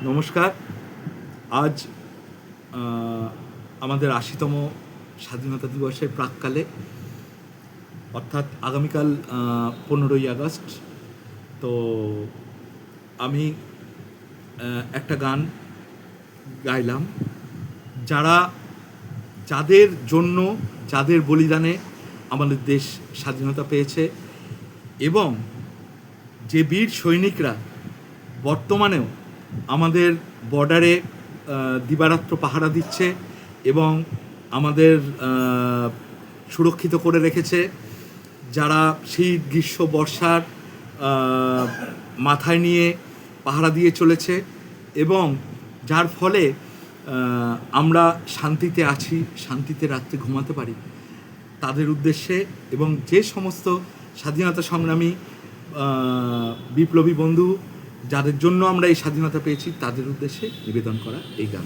নমস্কার। আজ আমাদের ৮০তম স্বাধীনতা দিবসের প্রাক্কালে, অর্থাৎ আগামীকাল ১৫ই আগস্ট। তো আমি একটা গান গাইলাম, যাদের জন্য, যাদের বলিদানে আমাদের দেশ স্বাধীনতা পেয়েছে, এবং যে বীর সৈনিকরা বর্তমানেও আমাদের বর্ডারে দিবারাত্র পাহারা দিচ্ছে এবং আমাদের সুরক্ষিত করে রেখেছে, যারা শীত গ্রীষ্ম বর্ষার মাথায় নিয়ে পাহারা দিয়ে চলেছে এবং যার ফলে আমরা শান্তিতে আছি, শান্তিতে রাত্রে ঘুমাতে পারি, তাদের উদ্দেশ্যে এবং যে সমস্ত স্বাধীনতা সংগ্রামী বিপ্লবী বন্ধু যাদের জন্য আমরা এই স্বাধীনতা পেয়েছি, তাদের উদ্দেশ্যে নিবেদন করা এই গান।